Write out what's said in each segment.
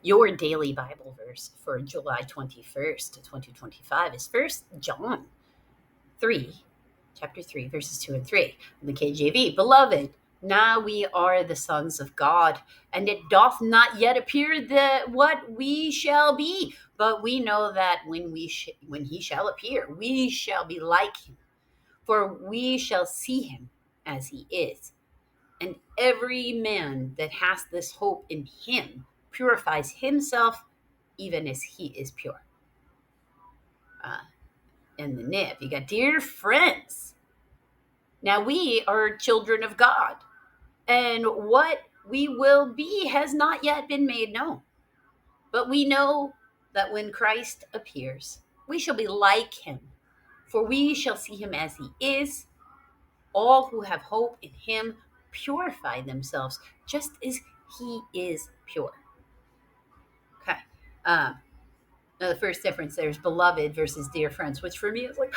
Your daily Bible verse for July 21st, 2025 is First John 3, chapter 3, verses 2 and 3. In the KJV, Beloved, now we are the sons of God, and it doth not yet appear what we shall be, but we know that when he shall appear, we shall be like him, for we shall see him as he is. And every man that has this hope in him purifies himself even as he is pure. In the nib, you got, dear friends, now we are children of God, and what we will be has not yet been made known. But we know that when Christ appears, we shall be like him, for we shall see him as he is. All who have hope in him purify themselves just as he is pure. Okay. Now the first difference there is beloved versus dear friends, which for me is like,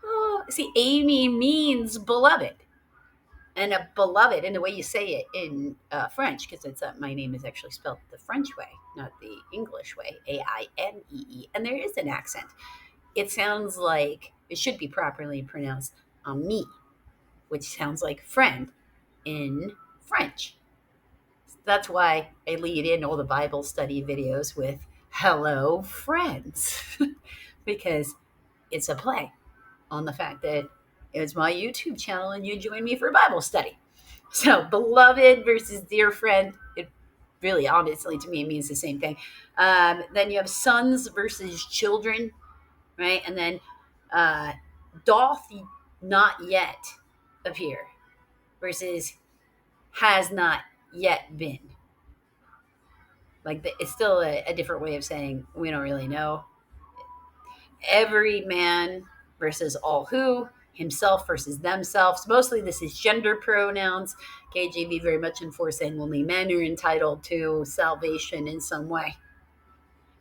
oh, see, Amy means beloved. And a beloved, and the way you say it in French, because it's my name is actually spelled the French way, not the English way, Ainee, and there is an accent. It sounds like it should be properly pronounced ami, which sounds like friend in French. That's why I lead in all the Bible study videos with hello, friends, because it's a play on the fact that it's my YouTube channel and you join me for Bible study. So, beloved versus dear friend, it really, honestly, to me, means the same thing. Then you have sons versus children, right? And then doth not yet appear versus has not yet been. Like, it's still a different way of saying we don't really know. Every man versus all who, himself versus themselves. Mostly this is gender pronouns. KJV very much enforcing only men are entitled to salvation in some way.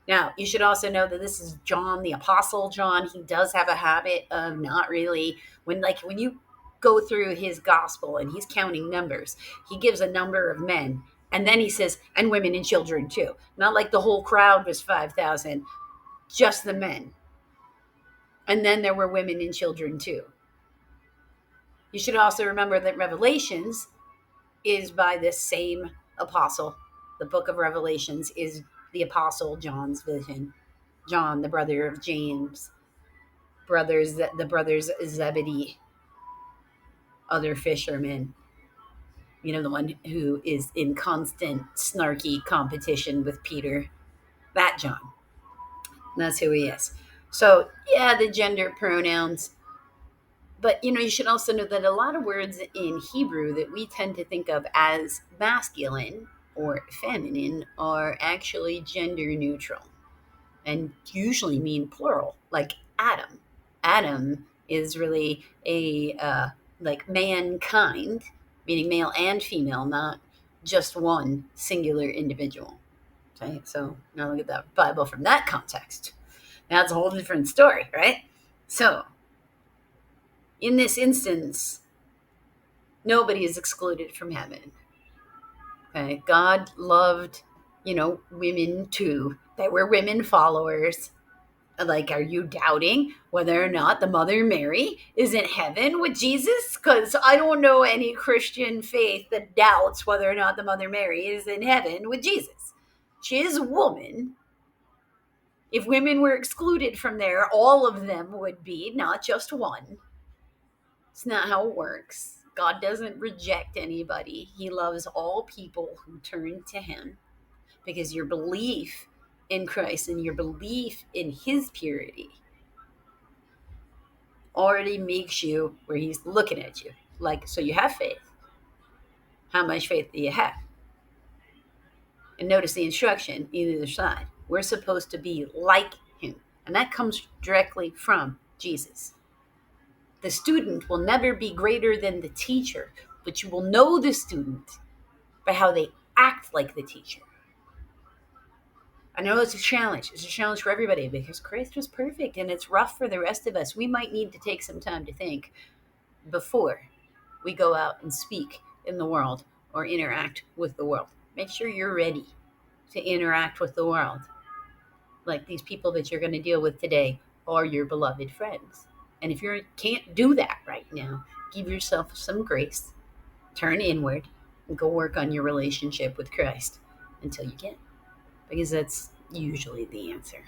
Now, you should also know that this is John, the Apostle John. He does have a habit of not really, when you go through his gospel and he's counting numbers, he gives a number of men, and then he says, and women and children too. Not like the whole crowd was 5,000, just the men. And then there were women and children too. You should also remember that Revelations is by this same apostle. The book of Revelations is the apostle John's vision. John, the brother of James, the brothers Zebedee, other fishermen. You know, the one who is in constant snarky competition with Peter. That John. That's who he is. So, yeah, the gender pronouns. But, you should also know that a lot of words in Hebrew that we tend to think of as masculine or feminine are actually gender neutral and usually mean plural, like Adam. Adam is really like mankind, meaning male and female, not just one singular individual. Okay, so now look at the Bible from that context. That's a whole different story, right? So, in this instance, nobody is excluded from heaven. Okay, God loved, women too. They were women followers. Like, are you doubting whether or not the Mother Mary is in heaven with Jesus? Because I don't know any Christian faith that doubts whether or not the Mother Mary is in heaven with Jesus. She is a woman. If women were excluded from there, all of them would be, not just one. It's not how it works. God doesn't reject anybody. He loves all people who turn to him, because your belief in Christ and your belief in his purity already makes you where he's looking at you. Like, so you have faith. How much faith do you have? And notice the instruction either side. We're supposed to be like him. And that comes directly from Jesus. The student will never be greater than the teacher, but you will know the student by how they act like the teacher. I know it's a challenge. It's a challenge for everybody because Christ was perfect and it's rough for the rest of us. We might need to take some time to think before we go out and speak in the world or interact with the world. Make sure you're ready. to interact with the world. Like these people that you're going to deal with today are your beloved friends. And if you can't do that right now, give yourself some grace, turn inward, and go work on your relationship with Christ until you can, because that's usually the answer.